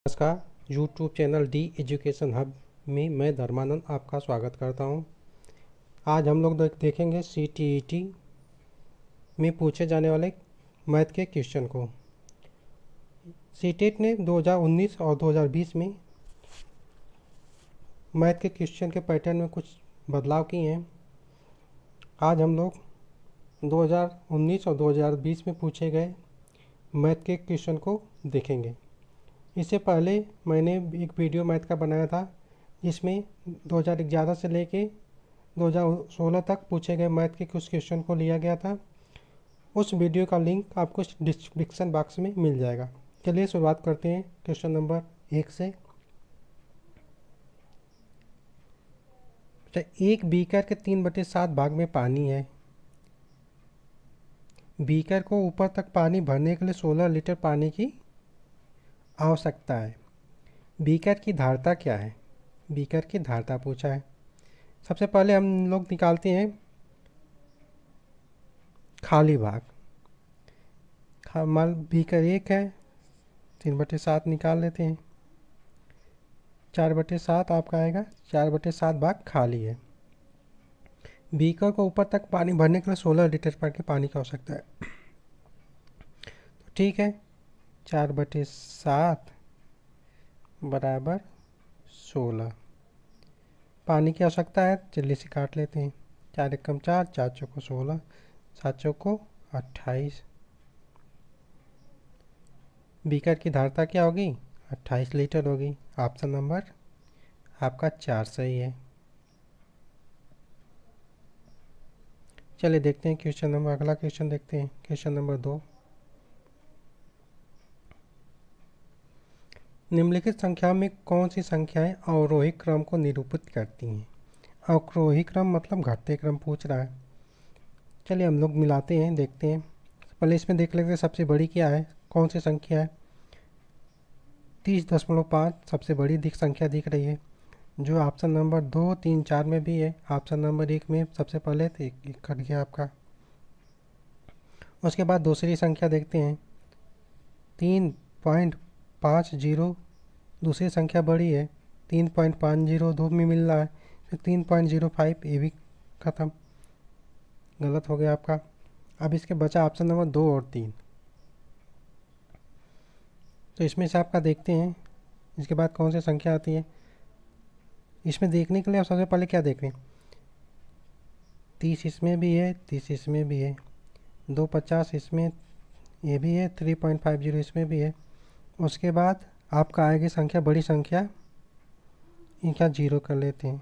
नमस्कार। YouTube channel D education hub में मैं धर्मानंद आपका स्वागत करता हूं। आज हम लोग देखेंगे सीटीईटी में पूछे जाने वाले मैथ के क्वेश्चन को। सीटेट ने 2019 और 2020 में मैथ के क्वेश्चन के पैटर्न में कुछ बदलाव किए हैं। आज हम लोग 2019 और 2020 में पूछे गए मैथ के क्वेश्चन को देखेंगे। इससे पहले मैंने एक वीडियो मैथ का बनाया था जिसमें 2011 से लेके 2016 तक पूछे गए मैथ के कुछ क्वेश्चन को लिया गया था। उस वीडियो का लिंक आपको डिस्क्रिप्शन बॉक्स में मिल जाएगा। चलिए शुरुआत करते हैं क्वेश्चन नंबर 1 से। एक बीकर के 3/7 भाग में पानी है। बीकर को ऊपर तक पानी भरने के लिए 16 लीटर पानी की आवश्यकता है। बीकर की धारता क्या है? बीकर की धारता पूछा है। सबसे पहले हम लोग निकालते हैं खाली भाग। मान बीकर 1 है, 3/7 निकाल लेते हैं। 4/7 आपका आएगा, 4/7 भाग खाली है। बीकर को ऊपर तक पानी भरने के लिए 16 लीटर पर के पानी की आवश्यकता है। तो ठीक है, 4/7 बराबर 16 पानी की आवश्यकता है। जल्दी से काट लेते हैं। 4 एकम 4, 4 चौको 16, 7 चौको 28। बीकर की धारता क्या होगी? 28 लीटर होगी। ऑप्शन नंबर आपका 4 सही है। चलिए देखते हैं क्वेश्चन नंबर, अगला क्वेश्चन देखते हैं। Question number 2। निम्नलिखित संख्या में कौन सी संख्याएं अवरोही क्रम को निरूपित करती हैं? अवरोही क्रम मतलब घटते क्रम पूछ रहा है। चलिए हम लोग मिलाते हैं, देखते हैं। पहले इसमें देख लेते हैं सबसे बड़ी क्या है, कौन सी संख्या है। 30.5 सबसे बड़ी संख्या दिख रही है, जो ऑप्शन नंबर 2, 3, 4 में भी है। ऑप्शन नंबर 1 में सबसे पहले तो एक कट गया आपका। उसके बाद दूसरी संख्या देखते हैं, 3.50 दूसरी संख्या बड़ी है। 3.50 दो में मिल रहा है, फिर 3.05 ये भी ख़त्म, गलत हो गया आपका। अब इसके बचा ऑप्शन नंबर 2 और 3। तो इसमें से आपका देखते हैं इसके बाद कौन सी संख्या आती है। इसमें देखने के लिए आप सबसे पहले क्या देख रहे हैं, 30 इसमें भी है, 30 इसमें भी है, 250 इसमें ये भी है, 3.50 इसमें भी है। उसके बाद आपका आएगी संख्या, बड़ी संख्या, इनका जीरो कर लेते हैं।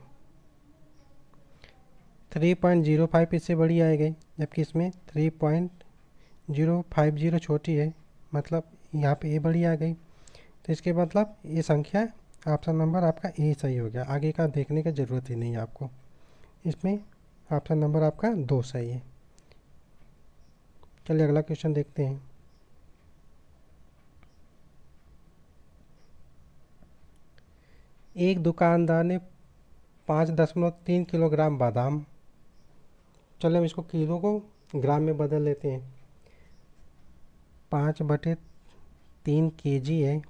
3.05 इससे बड़ी आएगी, जबकि इसमें 3.050 छोटी है, मतलब यहाँ पे ए बड़ी आ गई। तो इसके मतलब ये संख्या ऑप्शन नंबर आपका ए सही हो गया। आगे का देखने की ज़रूरत ही नहीं है आपको। इसमें ऑप्शन नंबर आपका 2 सही है। चलिए अगला क्वेश्चन देखते हैं। एक दुकानदार ने 5.3 किलोग्राम बादाम, चलो हम इसको किलो को ग्राम में बदल लेते हैं। 5/3 kg है।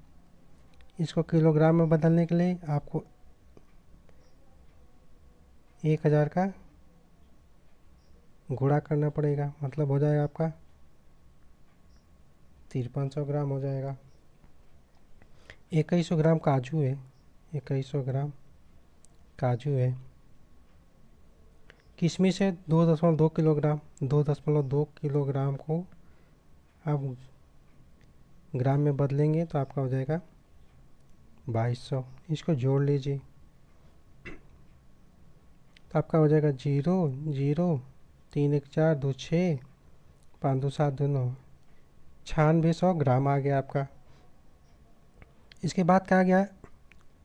इसको किलोग्राम में बदलने के लिए आपको 1000 का गुणा करना पड़ेगा, मतलब हो जाएगा आपका 5300 ग्राम हो जाएगा। 2100 ग्राम काजू है, 2100 ग्राम काजू है। किशमिश है 2.2 किलोग्राम, 2.2 किलोग्राम को आप ग्राम में बदलेंगे तो आपका हो जाएगा 2200। इसको जोड़ लीजिए तो आपका हो जाएगा 0 0 3 1 4 2 6 5 2 7 2 9, 9600 ग्राम आ गया आपका। इसके बाद कहा गया,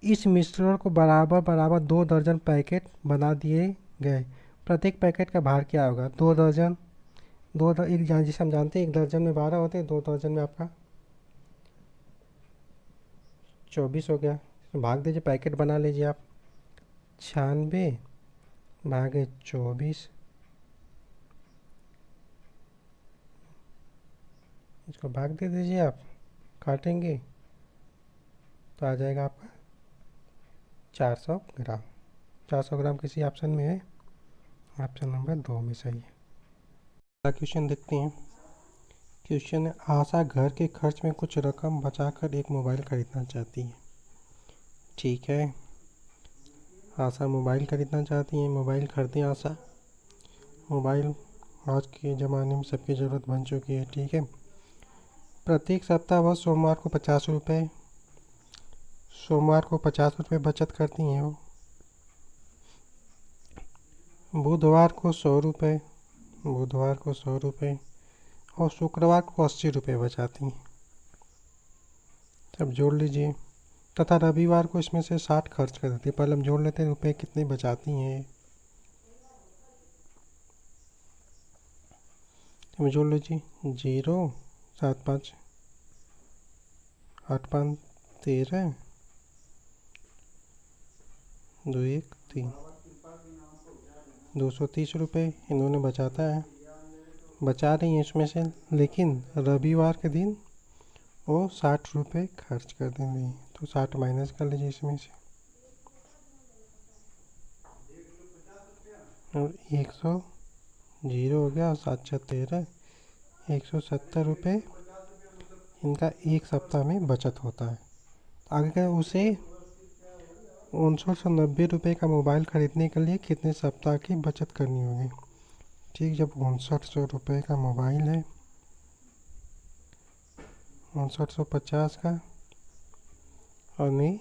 इस मिश्रण को बराबर बराबर 2 दर्जन पैकेट बना दिए गए। प्रत्येक पैकेट का भार क्या होगा? 2 दर्जन, एक जिसे हम जानते हैं 1 दर्जन में 12 होते हैं, 2 दर्जन में आपका 24 हो गया। तो भाग दीजिए, पैकेट बना लीजिए आप। 96 भागे 24, इसको भाग दे दीजिए आप, काटेंगे तो आ जाएगा आपका 400 ग्राम। 400 ग्राम किसी ऑप्शन में है, ऑप्शन नंबर 2 में सही है। अगला क्वेश्चन देखते हैं। क्वेश्चन है, आशा घर के खर्च में कुछ रकम बचाकर एक मोबाइल खरीदना चाहती है। ठीक है, आशा मोबाइल खरीदना चाहती है। मोबाइल खरीदें आशा। मोबाइल आज के ज़माने में सबकी ज़रूरत बन चुकी है। ठीक है, प्रत्येक सप्ताह वह सोमवार को 50 रुपये बचत करती हैं वो। बुधवार को 100 रुपये और शुक्रवार को 80 रुपये बचाती हैं। अब जोड़ लीजिए। तथा रविवार को इसमें से 60 खर्च कर देती है। पहले हम जोड़ लेते हैं रुपये कितने बचाती हैं। तो जोड़ लीजिए 0 7 5 8 5 13 2 1 3 230 रुपये इन्होंने बचा रही हैं इसमें से, लेकिन रविवार के दिन वो 60 रुपये खर्च कर देंगे। तो 60 माइनस कर लीजिए इसमें से, और 100 जीरो हो गया और 7 6 13 170 रुपये इनका एक सप्ताह में बचत होता है। आगे का उसे 5990 रुपये का मोबाइल खरीदने के लिए कितने सप्ताह की बचत करनी होगी। ठीक, जब 5900 रुपये का मोबाइल है, 5950 का, और नहीं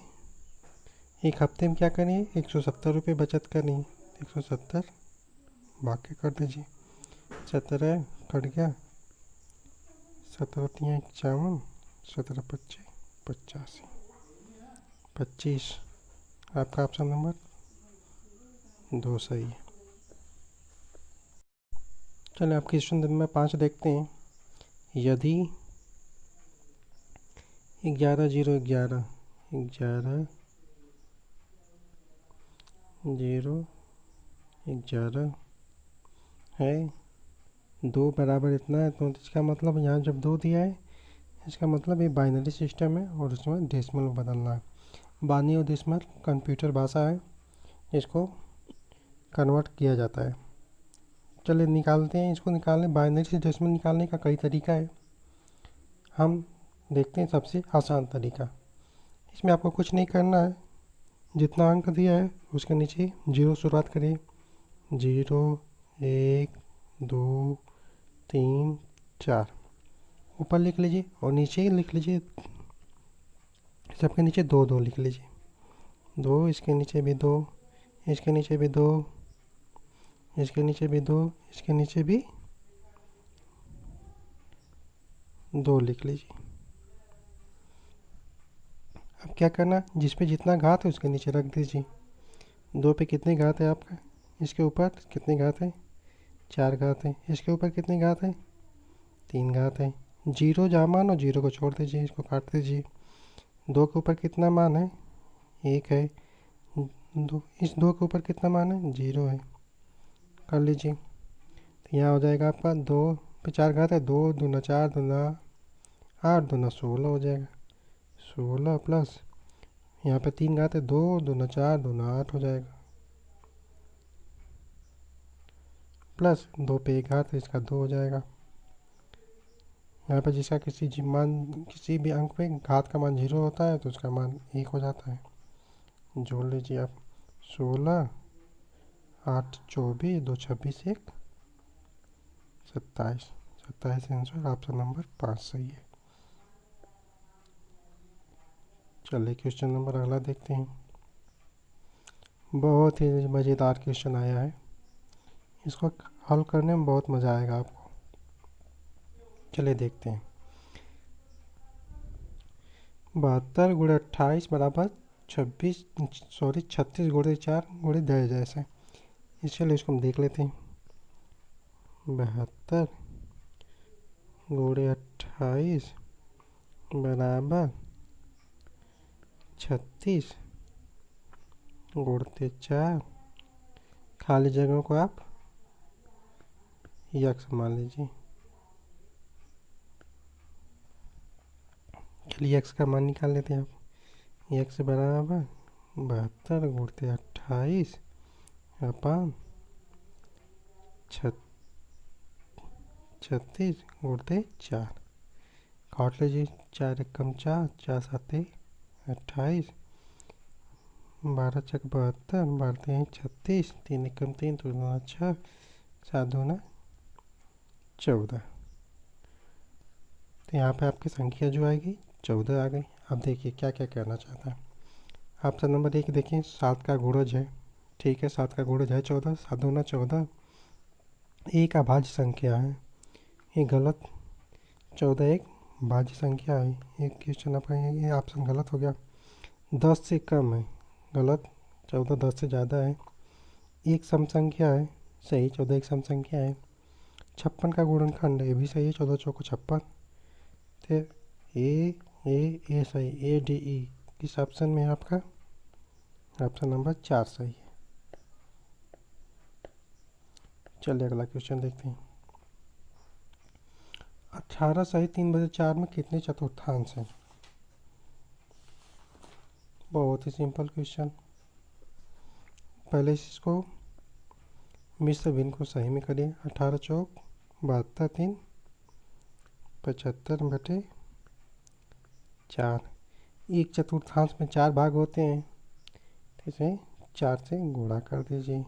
एक हफ्ते में क्या करें, 170 रुपये बचत करनी। 170 बाकी कर दीजिए, 17 कट गया, 17 3 51, 17 25 85 25। आपका ऑप्शन नंबर 2 सही है। चलिए आप क्वेश्चन नंबर 5 देखते हैं। यदि 11 0 11 11 0 11 है, 2 बराबर इतना है, तो इसका मतलब यहाँ जब 2 दिया है, इसका मतलब ये बाइनरी सिस्टम है और उसमें डेसिमल बदलना है। बाइनरी और डेसिमल कंप्यूटर भाषा है, इसको कन्वर्ट किया जाता है। चलिए निकालते हैं। इसको निकालने, बाइनरी से डेसिमल निकालने का कई तरीका है। हम देखते हैं सबसे आसान तरीका। इसमें आपको कुछ नहीं करना है, जितना अंक दिया है उसके नीचे 0 शुरुआत करिए। 0 1 2 3 4 ऊपर लिख लीजिए, और नीचे लिख लीजिए, सबके नीचे 2 2 लिख लीजिए। 2, इसके नीचे भी 2, इसके नीचे भी 2, इसके नीचे भी 2, इसके नीचे भी 2 लिख लीजिए। अब क्या करना, जिस पे जितना घात है उसके नीचे रख दीजिए। 2 पे कितनी घात है आपका, इसके ऊपर कितनी घात है, 4 घात है। इसके ऊपर कितनी घात है, 3 घात है। 0 जहाँ मान हो 0 को छोड़ दीजिए, इसको काट दीजिए। 2 के ऊपर कितना मान है, 1 है। 2, इस 2 के ऊपर कितना मान है, 0 है। कर लीजिए, तो यहाँ हो जाएगा आपका 2 पे 4 घात है, 2 दूना 4 दूना 8 दूना 16 हो जाएगा। 16 प्लस यहाँ पे 3 घात है, 2 दूना 4 दूना 8 हो जाएगा, प्लस 2 पे 1 घात है, इसका 2 हो जाएगा। यहाँ पे जिसका किसी भी अंक पे घात का मान 0 होता है तो उसका मान 1 हो जाता है। जोड़ लीजिए आप, 16 8 24 2 26 1 27 27 आंसर ऑप्शन नंबर 5 सही है। चलिए क्वेश्चन नंबर अगला देखते हैं। बहुत ही मज़ेदार क्वेश्चन आया है, इसको हल करने में बहुत मज़ा आएगा आपको। चलिए देखते हैं। 72 गुणे 28 बराबर 36 गुणे 4 गुणे 10 ऐसे। इसलिए इसको हम देख लेते हैं। 72 गुणे 28 बराबर 36 गुणते 4, खाली जगहों को आप यक्स मान लीजिए। चलिए यक्स का मान निकाल लेते हैं आप। x बराबर 72 गुणते 28 अपान 36 गुणते 4। काट लीजिए, 4 एकम 4, 4 साते 28, 12 चक 72, 12 3 36, 3 एकम 3, 2 दूना 6, 7 दूना 14। तो यहाँ पे आपकी संख्या जो आएगी 14 आ गई। अब देखिए क्या क्या करना चाहता है। ऑप्शन नंबर 1 देखिए, 7 का गुणज है। ठीक है, 7 का गुणज है 14, 7 दूना 14। एक अभाज्य संख्या है, ये गलत। 14 एक भाज्य संख्या है, एक क्वेश्चन अपना ये ऑप्शन गलत हो गया। 10 से कम है, गलत। 14 10 से ज़्यादा है। एक सम संख्या है, सही। 14 एक सम संख्या है। 56 का गुणनखंड है, ये भी सही है। 14 चौको 56। तो ए सही, ए डी ई किस ऑप्शन में है आपका? ऑप्शन नंबर 4 सही है। चलिए अगला क्वेश्चन देखते हैं। 18 सही 3/4 में कितने चतुर्थांश हैं? बहुत ही सिंपल क्वेश्चन। पहले इसको मिश्र भिन्न को सही में करिए। 18 चौक 72, 3 75/4। एक चतुर्थांश में 4 भाग होते हैं, तो इसे 4 से गुणा कर दीजिए।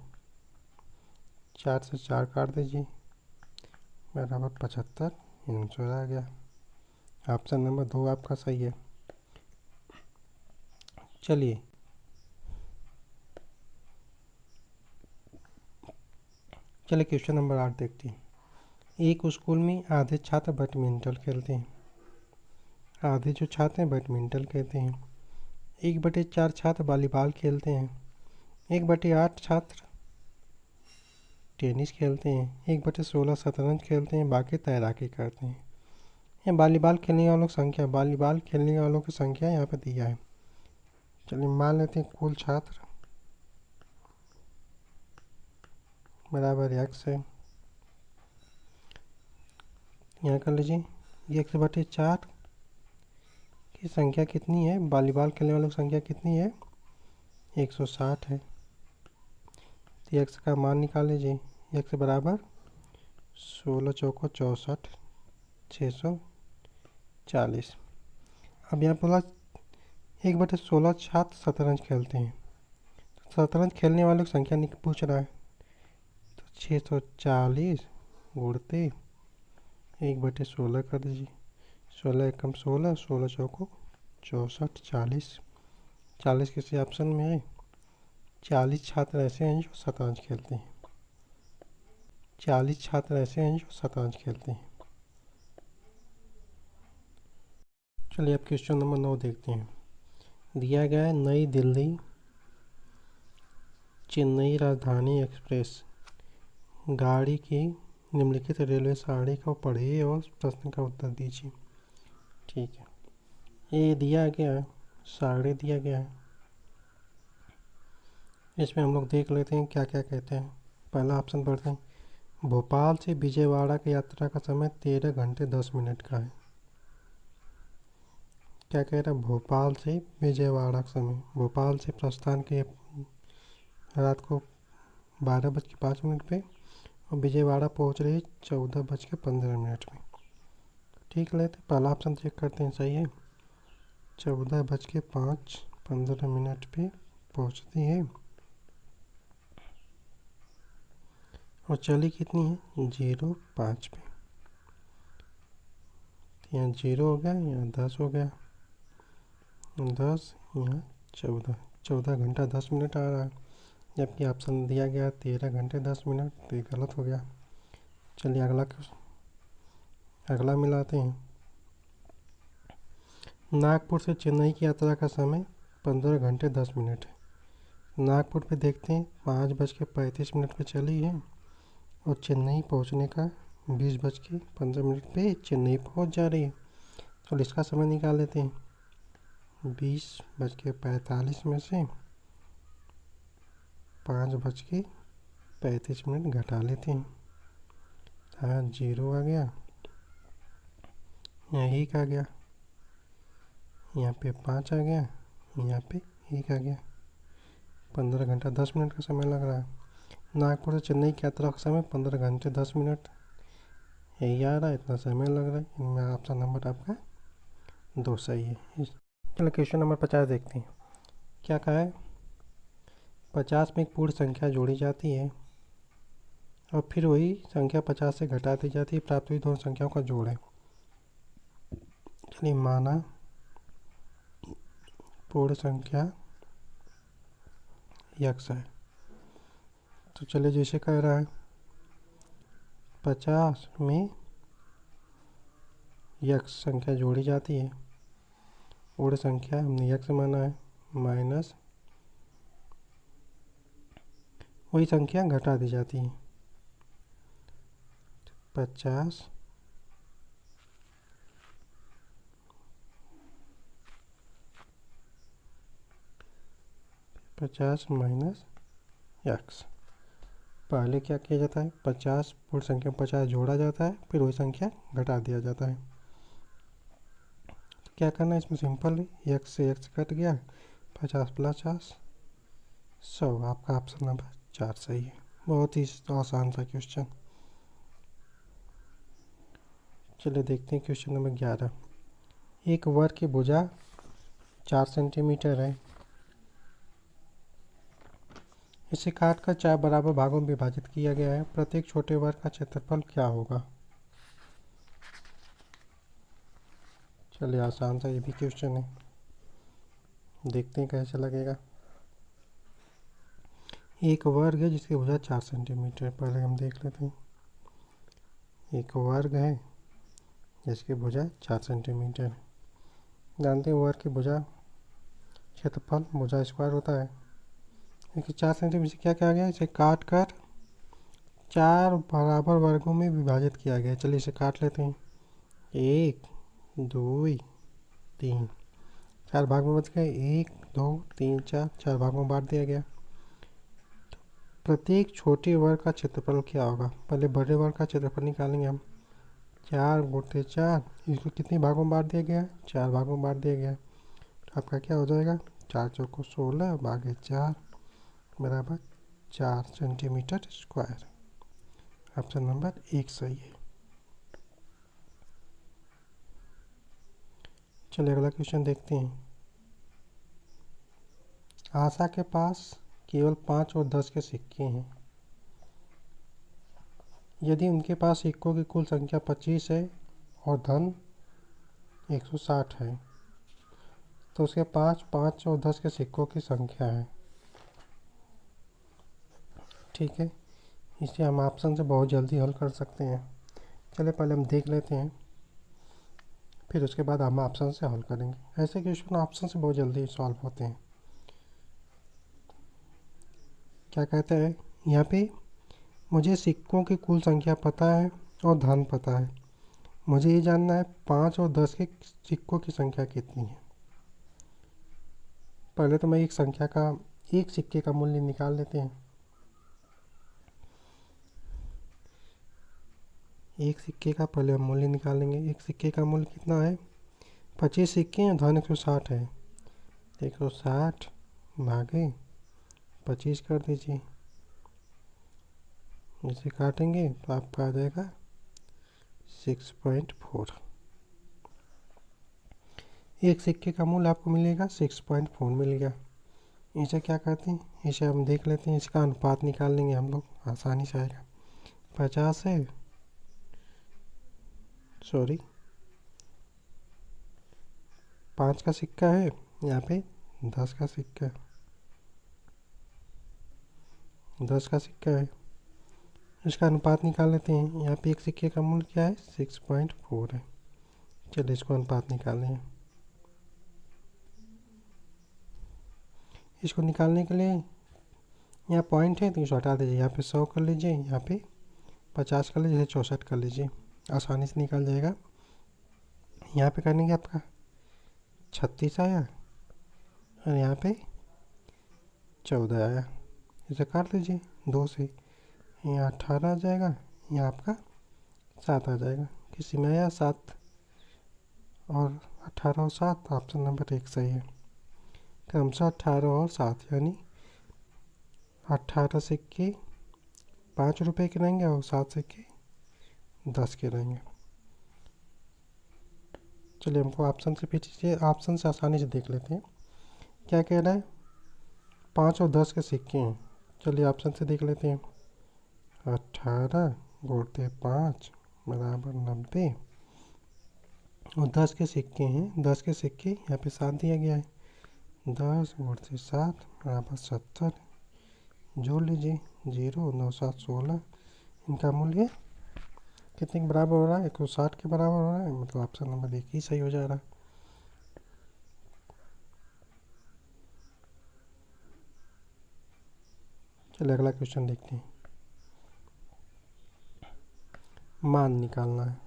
4 से 4 काट दीजिए, बराबर 75 आंसर आ गया। ऑप्शन नंबर 2 आपका सही है। चलिए क्वेश्चन नंबर 8 देखते हैं। एक स्कूल में आधे छात्र बैडमिंटन खेलते हैं। आधे जो छात्र हैं बैडमिंटन खेलते हैं। 1/4 छात्र वॉलीबॉल खेलते हैं। 1/8 छात्र टेनिस खेलते हैं। 1/16 शतरंज खेलते हैं। बाकी तैराकी करते हैं। ये वॉलीबॉल खेलने वालों की संख्या, वॉलीबॉल खेलने वालों की संख्या यहाँ पे दिया है। चलिए मान लेते हैं कुल छात्र बराबर x है। यहाँ कर लीजिए, 1/4 की संख्या कितनी है? वॉलीबॉल खेलने वालों की संख्या कितनी है? 160 है। तो x का मान निकाल लीजिए। x बराबर 16 चौको 64, 640। अब यहाँ बोला 1/16 छात्र शतरंज खेलते हैं। तो शतरंज खेलने वालों की संख्या पूछ रहा है, तो 640 गुणते 1/16 कर दीजिए। 16 एकम 16, 16 चौको 64, 40। 40 किसी ऑप्शन में है? 40 छात्र ऐसे हैं जो शतरंज खेलते हैं। 40 छात्र ऐसे हैं जो शतरंज खेलते हैं। चलिए अब क्वेश्चन नंबर 9 देखते हैं। दिया गया है नई दिल्ली चेन्नई राजधानी एक्सप्रेस गाड़ी की निम्नलिखित रेलवे सारणी को पढ़िए और प्रश्न का उत्तर दीजिए। ठीक है, ये दिया गया है, सारणी दिया गया है। इसमें हम लोग देख लेते हैं क्या क्या कहते हैं। पहला ऑप्शन पढ़ते हैं। भोपाल से विजयवाड़ा की यात्रा का समय 13 घंटे 10 मिनट का है। क्या कह रहा है? भोपाल से विजयवाड़ा का समय, भोपाल से प्रस्थान के रात को 12:05 पे और विजयवाड़ा पहुंच रही है 14:15 में। ठीक लेते, पहला ऑप्शन चेक करते हैं सही है। 14:05 पे पहुंचती है और चली कितनी है? 05 पे। तो यहाँ 0 हो गया, यहाँ 10 हो गया। 10 यहाँ 14 घंटा 10 मिनट आ रहा है, जबकि ऑप्शन दिया गया 13 घंटे 10 मिनट, तो ये गलत हो गया। चलिए अगला मिलाते हैं। नागपुर से चेन्नई की यात्रा का समय 15 घंटे 10 मिनट है। नागपुर पे देखते हैं 5:35 पे चली है और चेन्नई पहुंचने का 20:15 पे चेन्नई पहुंच जा रही है। तो इसका समय निकाल लेते हैं। 20:45 में से 5:35 घटा लेते हैं। हाँ 0 आ गया, यहाँ 1 आ गया, यहाँ पे 5 आ गया यहाँ पे एक आ गया। 15 घंटा 10 मिनट का समय लग रहा है। नागपुर से चेन्नई की यात्रा का समय 15 घंटे 10 मिनट, यही आ रहा है, इतना समय लग रहा है। इनमें ऑप्शन नंबर आपका 2 सही है। चलो क्वेश्चन नंबर 50 देखते हैं। क्या कहा है? 50 में एक पूर्ण संख्या जोड़ी जाती है और फिर वही संख्या 50 से घटा दी जाती है, प्राप्त हुई दोनों संख्याओं का जोड़ है। चलिए माना पूर्ण संख्या यक्स है, तो चलिए जैसे कह रहा है 50 में यक्स संख्या जोड़ी जाती है, पूर्ण संख्या हमने यक्स माना है, माइनस वही संख्या घटा दी जाती है। 50 माइनस यक्स। पहले क्या किया जाता है? 50 पूर्ण संख्या में 50 जोड़ा जाता है, फिर वही संख्या घटा दिया जाता है। तो क्या करना है इसमें? सिंपल है, यक्स से यक्स कट गया, 50 प्लस 50 100। आपका ऑप्शन नंबर 4 सही है। बहुत ही आसान सा क्वेश्चन। चलिए देखते हैं क्वेश्चन नंबर 11। एक वर्ग की भुजा 4 सेंटीमीटर है, इसे काटकर 4 बराबर भागों में विभाजित किया गया है। प्रत्येक छोटे वर्ग का क्षेत्रफल क्या होगा? चलिए आसान सा ये भी क्वेश्चन है, देखते हैं कैसे लगेगा। एक वर्ग है जिसकी भुजा 4 सेंटीमीटर, पहले हम देख लेते हैं। एक वर्ग है जिसकी भुजा 4 सेंटीमीटर है। जानते हैं वर्ग की भुजा क्षेत्रफल भुजा स्क्वायर होता है। देखिए 4 सेंटीमीटर से क्या किया गया? इसे काट कर 4 बराबर वर्गों में विभाजित किया गया। चलिए इसे काट लेते हैं। 1 2 3, 4 भाग में बच गए। 1 2 3 4, 4 भागों में बांट दिया गया। प्रत्येक छोटे वर्ग का क्षेत्रफल क्या होगा? पहले बड़े वर्ग का क्षेत्रफल निकालेंगे हम। 4 गुणित 4, इसको कितने भागों में बांट दिया गया? 4 भागों में बांट दिया गया। तो आपका क्या हो जाएगा? 4 चौको 16 भागे 4 बराबर 4 सेंटीमीटर स्क्वायर। ऑप्शन नंबर 1 सही है। चलिए अगला क्वेश्चन देखते हैं। आशा के पास केवल 5 और 10 के सिक्के हैं। यदि उनके पास सिक्कों की कुल संख्या 25 है और धन 160 है, तो उसके पास 5 और 10 के सिक्कों की संख्या है। ठीक है, इसे हम ऑप्शन से बहुत जल्दी हल कर सकते हैं। चलिए पहले हम देख लेते हैं, फिर उसके बाद हम ऑप्शन से हल करेंगे। ऐसे क्वेश्चन ऑप्शन से बहुत जल्दी सॉल्व होते हैं। क्या कहते हैं यहाँ पे? मुझे सिक्कों की कुल संख्या पता है और धन पता है। मुझे ये जानना है 5 और 10 के सिक्कों की संख्या कितनी है। पहले तो मैं एक सिक्के का मूल्य निकाल लेते हैं। एक सिक्के का पहले हम मूल्य निकालेंगे। एक सिक्के का मूल्य कितना है? 25 सिक्के हैं, धन 160 है। 160 भागे 25 कर दीजिए। इसे काटेंगे तो आपका आ जाएगा 6.4। एक सिक्के का मूल्य आपको मिलेगा 6.4 मिल गया। इसे क्या कहते हैं? इसे हम देख लेते हैं, इसका अनुपात निकाल लेंगे हम लोग, आसानी से आएगा। 50 है, सॉरी 5 का सिक्का है, यहाँ पे 10 का सिक्का है। 10 का सिक्का है, इसका अनुपात निकाल लेते हैं। यहाँ पे एक सिक्के का मूल्य क्या है? 6.4 है। चलिए इसको अनुपात निकालें। इसको निकालने के लिए यहाँ पॉइंट है तो इसको हटा दीजिए। यहाँ पे 100 कर लीजिए, यहाँ पे 50 कर लीजिए, 64 कर लीजिए, आसानी से निकल जाएगा। यहाँ पे करने के आपका 36 आया और यहाँ पे 14 आया। इसे काट लीजिए 2 से, यहाँ 18 आ जाएगा, यहाँ आपका 7 आ जाएगा। किसी में आया 7 और 18 और 7, ऑप्शन नंबर 1 सही है। क्रमशः 18 और 7 यानी 18 सिक्के 5 रुपए के रहेंगे और 7 सिक्के 10 के रहेंगे। चलिए हमको ऑप्शन से पीछे ऑप्शन से आसानी से देख लेते हैं क्या कह रहा है। 5 और 10 के सिक्के हैं। चलिए ऑप्शन से देख लेते हैं। 18 गुणते 5 बराबर 90 और 10 के सिक्के हैं। 10 के सिक्के यहाँ पे 7 दिया गया है। 10 गुणते 7 बराबर 70। जोड़ लीजिए 0 9 7 16। इनका मूल्य कितने के बराबर हो रहा है? 160 के बराबर हो रहा है। मतलब ऑप्शन नंबर 1 ही सही हो जा रहा है। चलिए अगला क्वेश्चन देखते हैं। मान निकालना है।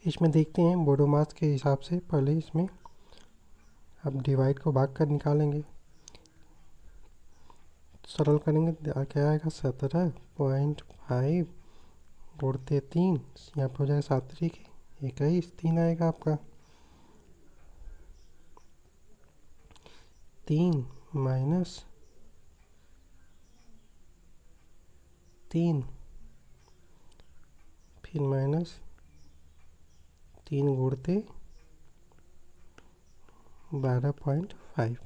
इसमें देखते हैं बोडोमास के हिसाब से। पहले इसमें अब डिवाइड को भाग कर निकालेंगे, सरल करेंगे। क्या आएगा? 17.5 गुणते 3, यहाँ पर हो जाएगा 7 तरीके 21। 3 आएगा आपका। 3 माइनस 3 फिर माइनस 3 गुणते 12.5।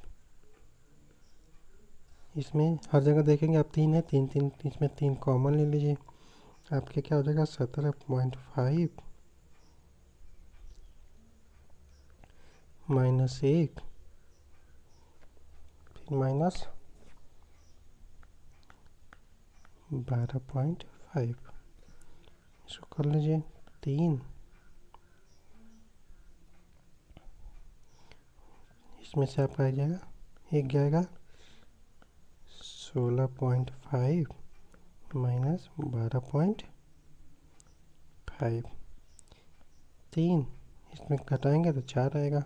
इसमें हर जगह देखेंगे आप 3 है, 3 3 इसमें 3 कॉमन ले लीजिए। आपके क्या हो जाएगा? 17.5 माइनस 1 फिर माइनस 12.5। इसको कर लीजिए 3, इसमें से आपका आ जाएगा 1 जाएगा 16.5 माइनस 12.5। 3 इसमें घटाएंगे तो 4 आएगा,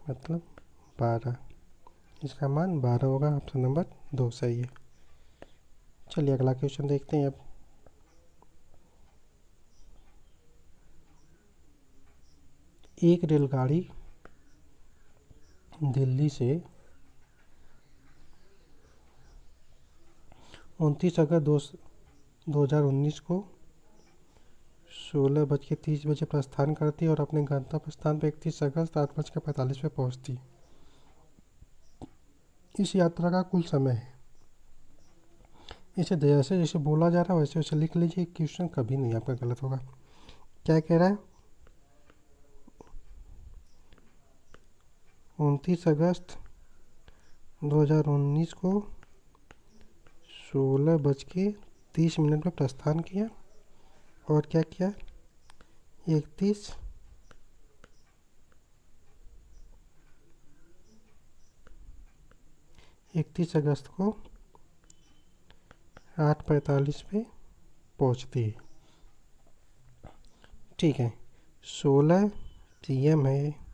मतलब 12। इसका मान 12 होगा। ऑप्शन नंबर 2 सही है। चलिए अगला क्वेश्चन देखते हैं अब। एक रेलगाड़ी दिल्ली से 29 अगस्त 2019 को 16:30 प्रस्थान करती है और अपने गंतव्य स्थान पर 31 अगस्त 8:45 पे पहुंचती। इस यात्रा का कुल समय है। इसे जैसे जैसे बोला जा रहा है वैसे वैसे लिख लीजिए। क्वेश्चन कभी नहीं आपका गलत होगा। क्या कह रहा है? 29 अगस्त 2019 को 16:30 में प्रस्थान किया और क्या किया? 31 अगस्त को 8:45 पे पहुंचती है। ठीक है, 16 PM है।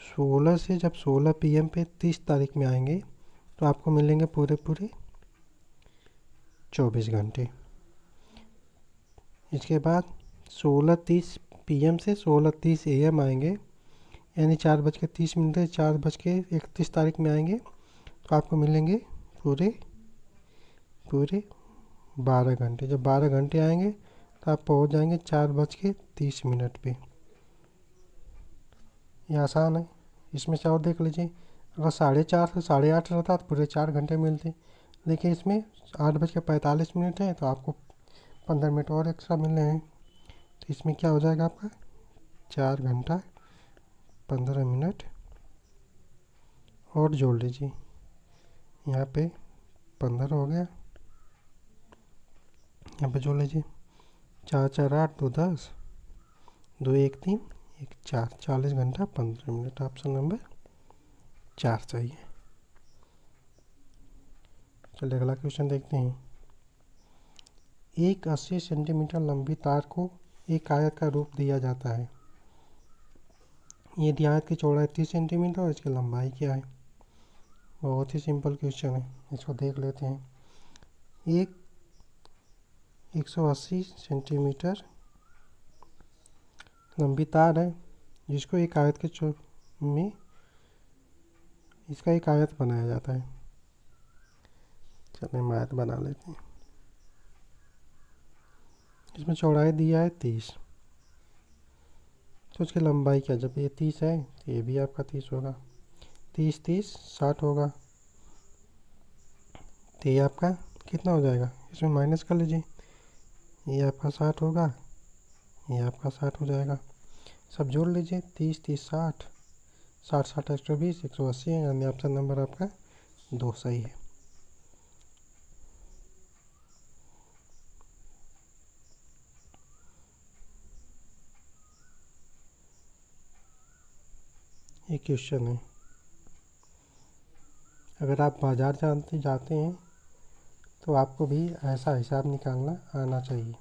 16 से जब 16 PM पे 30 तारीख में आएंगे तो आपको मिलेंगे पूरे 24 घंटे। इसके बाद 16:30 PM से 16:30 AM आएंगे, यानी 4:30 से 4:31 तारीख में आएंगे तो आपको मिलेंगे पूरे 12 घंटे। जब 12 घंटे आएंगे तो आप पहुंच जाएंगे 4:30 पे। ये आसान है। इसमें से और देख लीजिए, अगर 4:30 से 8:30 रहता तो पूरे 4 घंटे मिलते, लेकिन इसमें 8:45 है तो आपको 15 मिनट और एक्स्ट्रा मिल रहे हैं। तो इसमें क्या हो जाएगा आपका? 4 घंटा 15 मिनट और जोड़ लीजिए। यहाँ पे 15 हो गया, यहाँ पे जोड़ लीजिए 4 4 8 2 10 2 1 3 1 4 40 घंटा 15 मिनट। ऑप्शन नंबर 4 सही है। चलिए अगला क्वेश्चन देखते हैं। एक 80 सेंटीमीटर लंबी तार को एक आयत का रूप दिया जाता है। ये आयत की चौड़ाई 30 सेंटीमीटर और इसकी लंबाई क्या है? बहुत ही सिंपल क्वेश्चन है, इसको देख लेते हैं। एक 180 सेंटीमीटर लंबी तार है जिसको एक आयत के में इसका एक आयत बनाया जाता है। चलिए हम आयत बना लेते हैं। इसमें चौड़ाई दिया है 30, तो उसकी लंबाई क्या, जब ये 30 है तो ये भी आपका 30 होगा। 30 30 60 होगा, तो ये आपका कितना हो जाएगा, इसमें माइनस कर लीजिए। ये आपका 60 होगा, ये आपका 60 हो जाएगा। सब जोड़ लीजिए, 30 30 60, 60 60 120 180 है, यानी ऑप्शन नंबर आपका 2 सही है। ये क्वेश्चन है। अगर आप बाज़ार जाते हैं तो आपको भी ऐसा हिसाब निकालना आना चाहिए,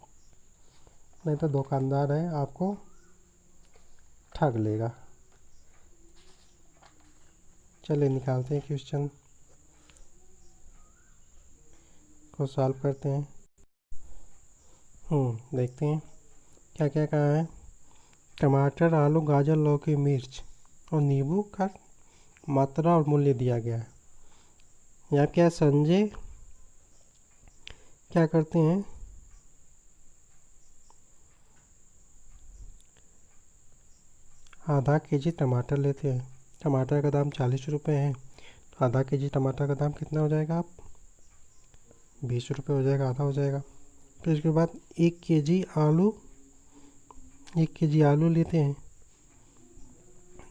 नहीं तो दुकानदार है आपको ठग लेगा। चलिए निकालते हैं, क्वेश्चन को सॉल्व करते हैं। देखते हैं क्या क्या कहा है। टमाटर, आलू, गाजर, लौकी, मिर्च और नींबू का मात्रा और मूल्य दिया गया है। यहाँ क्या संजय क्या करते हैं, आधा केजी टमाटर लेते हैं। टमाटर का दाम 40 रुपये है, तो आधा केजी टमाटर का दाम कितना हो जाएगा, आप 20 रुपये हो जाएगा, आधा हो जाएगा। फिर उसके बाद 1 केजी आलू लेते हैं।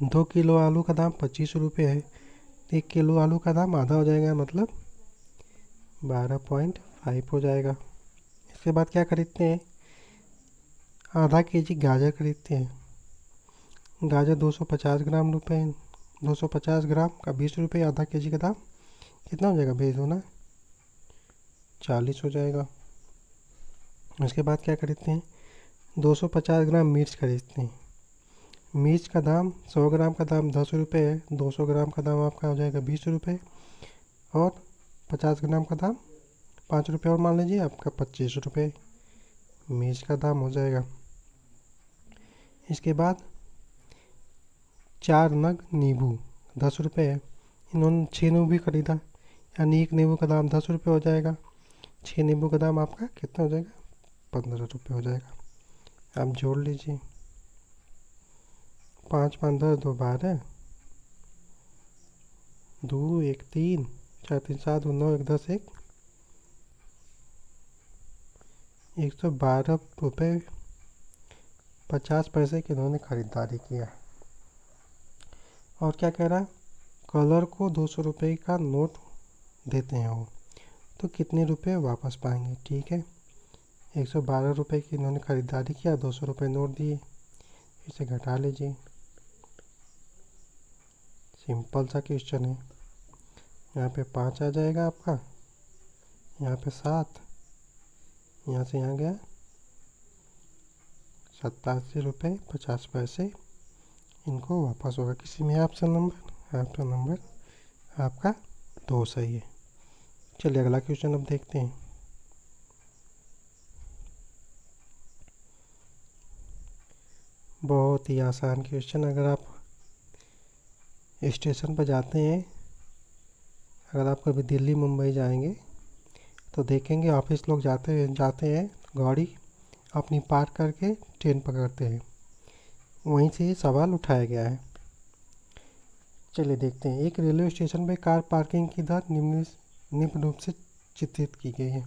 2 किलो आलू का दाम 25 रुपये है, 1 किलो आलू का दाम आधा हो जाएगा, मतलब 12.5 हो जाएगा। इसके बाद क्या खरीदते हैं, आधा केजी गाजर खरीदते हैं। गाजर 250 ग्राम 250 ग्राम का 20 रुपये, आधा केजी का दाम कितना हो जाएगा, भेज दो ना, 40 हो जाएगा। उसके बाद क्या खरीदते हैं, 250 ग्राम मिर्च खरीदते हैं। मिर्च का दाम 100 ग्राम का दाम 10 रुपये है, 200 ग्राम का दाम आपका हो जाएगा 20 रुपये, और 50 ग्राम का दाम 5 रुपये और मान लीजिए आपका 25 रुपये मिर्च का दाम हो जाएगा। इसके बाद 4 नग नींबू 10 रुपये है, इन्होंने 6 नींबू भी खरीदा, यानी एक नींबू का दाम 10 रुपये हो जाएगा। 6 नींबू का दाम आपका कितना हो जाएगा, 15 रुपये हो जाएगा। आप जोड़ लीजिए, 5 5 10 2 12, 2 1 3 4 3 7 9 1 10 112 रुपये 50 पैसे की इन्होंने खरीदारी किया। और क्या कह रहा है, कलर को 200 रुपये का नोट देते हैं वो, तो कितने रुपए वापस पाएंगे। ठीक है, 112 रुपये की इन्होंने ख़रीदारी किया, 200 रुपये नोट दिए, इसे घटा लीजिए। सिंपल सा क्वेश्चन है। यहाँ पे 5 आ जाएगा आपका, यहाँ पे 7, यहाँ से यहाँ गया 87 रुपये 50 पैसे, इनको वापस होगा। किसी में ऑप्शन नंबर आपका 2 सही है। चलिए अगला क्वेश्चन अब देखते हैं। बहुत ही आसान क्वेश्चन। अगर आप स्टेशन पर जाते हैं, अगर आप कभी दिल्ली मुंबई जाएंगे तो देखेंगे ऑफिस लोग जाते हैं गाड़ी अपनी पार्क करके ट्रेन पकड़ते हैं, वहीं से ये सवाल उठाया गया है। चलिए देखते हैं। एक रेलवे स्टेशन पर कार पार्किंग की दर निम्न रूप से चित्रित की गई है।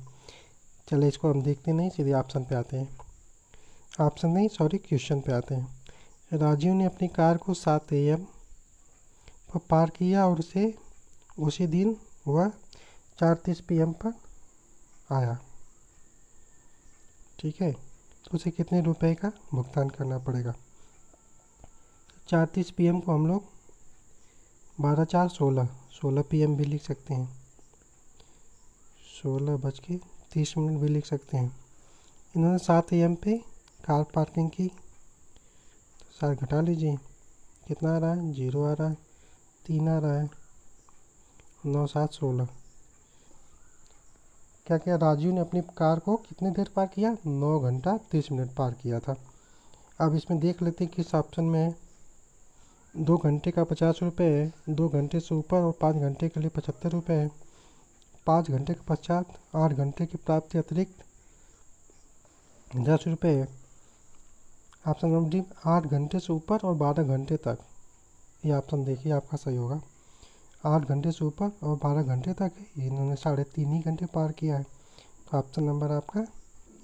चलिए इसको हम देखते नहीं, सीधे ऑप्शन पे आते हैं। ऑप्शन नहीं, सॉरी, क्वेश्चन पे आते हैं। राजीव ने अपनी कार को 7 AM पर पार्क किया और उसी दिन वह 4:30 PM पर आया। ठीक है, तो उसे कितने रुपए का भुगतान करना पड़ेगा। 4:30 PM को हम लोग 12 4 16 PM भी लिख सकते हैं, 16:30 भी लिख सकते हैं। इन्होंने 7 AM पे कार पार्किंग की, तो सार घटा लीजिए, कितना आ रहा है, 0 आ रहा है, 3 आ रहा है, 9 7 16। क्या क्या, राजू ने अपनी कार को कितनी देर पार किया, 9 घंटा 30 मिनट पार किया था। अब इसमें देख लेते हैं किस ऑप्शन में है। 2 घंटे का 50 रुपये है, 2 घंटे से ऊपर और 5 घंटे के लिए 75 रुपये है। 5 घंटे के पश्चात 8 घंटे की प्राप्ति अतिरिक्त 10 रुपये है। ऑप्शन नंबर डी 8 घंटे से ऊपर और 12 घंटे तक। ये ऑप्शन देखिए आपका सही होगा। 8 घंटे से ऊपर और 12 घंटे तक इन्होंने 3.5 ही घंटे पार किया है। तो ऑप्शन नंबर आपका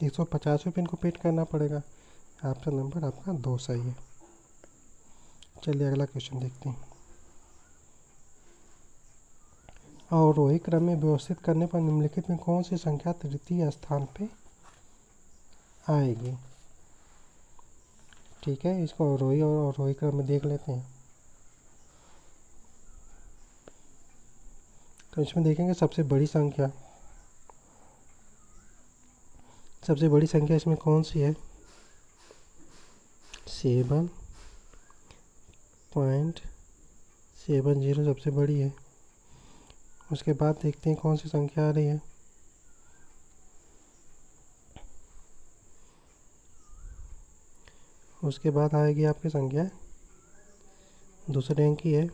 150 रुपये इनको पेड करना पड़ेगा। ऑप्शन नंबर आपका 2 सही है। चलिए अगला क्वेश्चन देखते हैं। अवरोही क्रम में व्यवस्थित करने पर निम्नलिखित में कौन सी संख्या तृतीय स्थान पे आएगी? ठीक है, इसको अवरोही और अवरोही क्रम में देख लेते हैं। तो इसमें देखेंगे सबसे बड़ी संख्या इसमें कौन सी है? 7.70 सबसे बड़ी है। उसके बाद देखते हैं कौन सी संख्या आ रही है। उसके बाद आएगी आपकी संख्या दूसरे अंक की है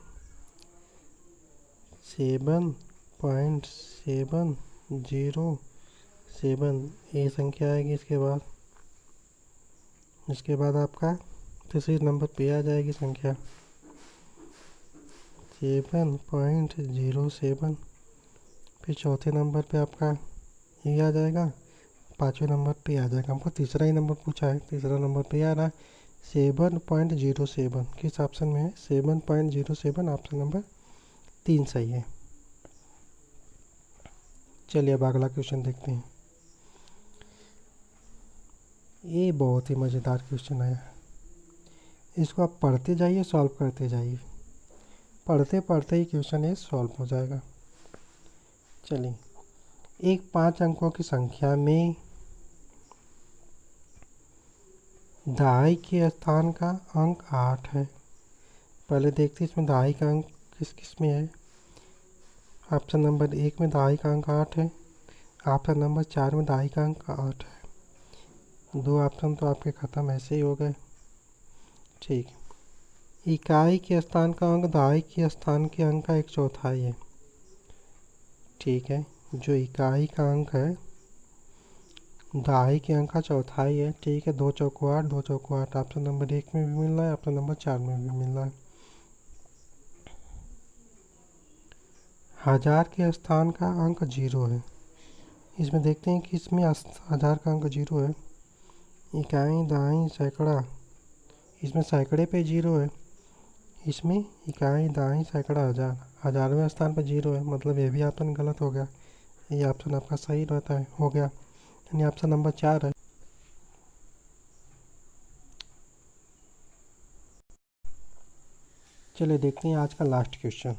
7.707, ये संख्या आएगी। इसके बाद आपका तीसरे नंबर पे आ जाएगी संख्या 7.07। फिर चौथे नंबर पे आपका ये आ जाएगा। 5वें नंबर पे आ जाएगा। हमको तीसरा ही नंबर पूछा है, तीसरा नंबर पे आ रहा है 7.07। किस ऑप्शन में है? 7.07। ऑप्शन नंबर 3 सही है। चलिए अब अगला क्वेश्चन देखते हैं। ये बहुत ही मज़ेदार क्वेश्चन है। इसको आप पढ़ते जाइए, सॉल्व करते जाइए। पढ़ते पढ़ते ही क्वेश्चन ये सॉल्व हो जाएगा। चलिए, एक 5 अंकों की संख्या में दहाई के स्थान का अंक 8 है। पहले देखते हैं इसमें दहाई का अंक किस किस में है। ऑप्शन नंबर 1 में दहाई का अंक 8 है। ऑप्शन नंबर 4 में दहाई का अंक 8 है। 2 ऑप्शन तो आपके ख़त्म ऐसे ही हो गए। ठीक, इकाई के स्थान का अंक दहाई के स्थान के अंक का 1/4 है। ठीक है, जो इकाई का अंक है दहाई के अंक का चौथाई है। ठीक है, 2 चौको 8, 2 चौको 8। ऑप्शन नंबर 1 में भी मिल रहा है, ऑप्शन नंबर 4 में भी मिल रहा है। 1000 के स्थान का अंक 0 है। इसमें देखते हैं कि इसमें 1000 का अंक 0 है। इकाई, दहाई, सैकड़ा, इसमें सैकड़े पे 0 है। इसमें इकाई, दहाई, सैकड़ा, 1000, 1000वें स्थान पर 0 है। मतलब ये भी ऑप्शन गलत हो गया। ये ऑप्शन आपका सही रहता है, हो गया, यानी ऑप्शन नंबर 4 है। चलिए देखते हैं आज का लास्ट क्वेश्चन।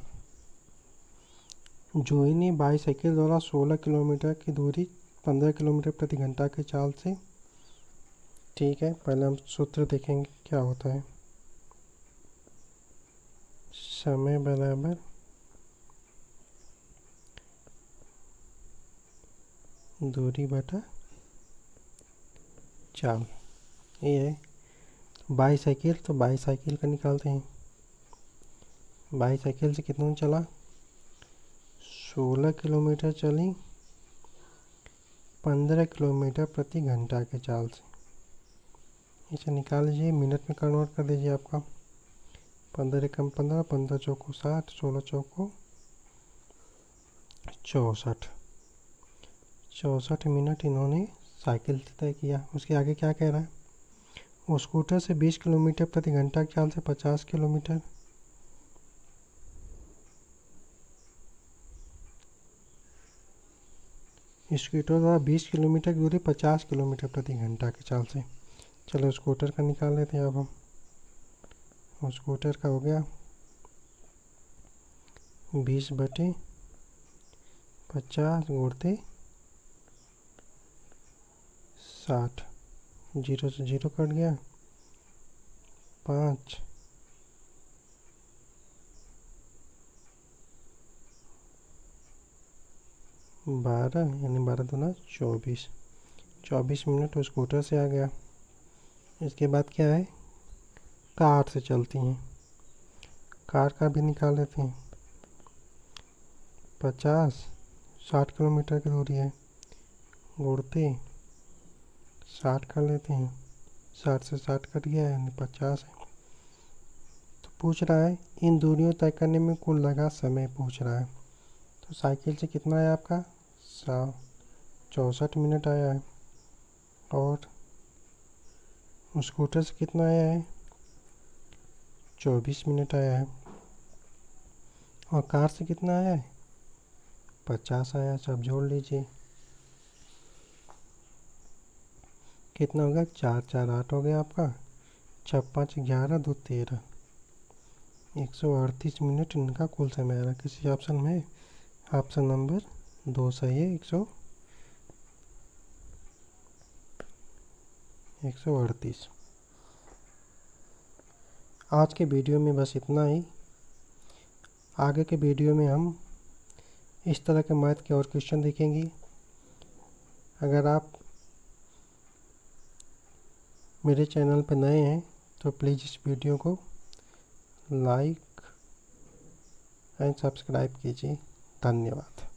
जोई ने बाईसाइकिल द्वारा 16 किलोमीटर की दूरी 15 किलोमीटर प्रति घंटा की चाल से। ठीक है, पहले हम सूत्र देखेंगे क्या होता है। समय बराबर दूरी बटा चाल। ये है बाईसाइकिल, तो बाईसाइकिल का निकालते हैं। बाईसाइकिल से कितना चला? 16 किलोमीटर चली 15 किलोमीटर प्रति घंटा के चाल से। इसे निकाल लीजिए, मिनट में कन्वर्ट कर दीजिए। आपका 15 कम 15, 15 चौको 60, 16 चौको 64 मिनट इन्होंने साइकिल से तय किया। उसके आगे क्या कह रहा है? वो स्कूटर से 20 किलोमीटर प्रति घंटा की चाल से 50 किलोमीटर। स्कूटर द्वारा 20 किलोमीटर की दूरी 50 किलोमीटर प्रति घंटा की चाल से। चलो स्कूटर का निकाल लेते हैं अब हम। और स्कूटर का हो गया 20/50 गुणते 60। 0 से 0 कट गया, 5, 12, यानी 12 दूना 24। 24 मिनट वो स्कूटर से आ गया। इसके बाद क्या है? कार से चलती हैं। कार का भी निकाल लेते हैं। 60 किलोमीटर की दूरी है, गुड़ते 60 कर लेते हैं। 60 से 60 कट गया है, यानी 50 है। तो पूछ रहा है इन दूरियों तय करने में कुल लगा समय पूछ रहा है। तो साइकिल से कितना है आपका 64 मिनट आया है, और स्कूटर से कितना आया है 24 मिनट आया है, और कार से कितना आया है 50 आया है। सब जोड़ लीजिए, कितना होगा 4 4 8 हो गया आपका, 6 5 11 2 13, 138 मिनट इनका कुल समय आ रहा है। किसी ऑप्शन में ऑप्शन नंबर 2 सही है, 138। आज के वीडियो में बस इतना ही। आगे के वीडियो में हम इस तरह के मैथ के और क्वेश्चन देखेंगे। अगर आप मेरे चैनल पर नए हैं तो प्लीज़ इस वीडियो को लाइक एंड सब्सक्राइब कीजिए। धन्यवाद।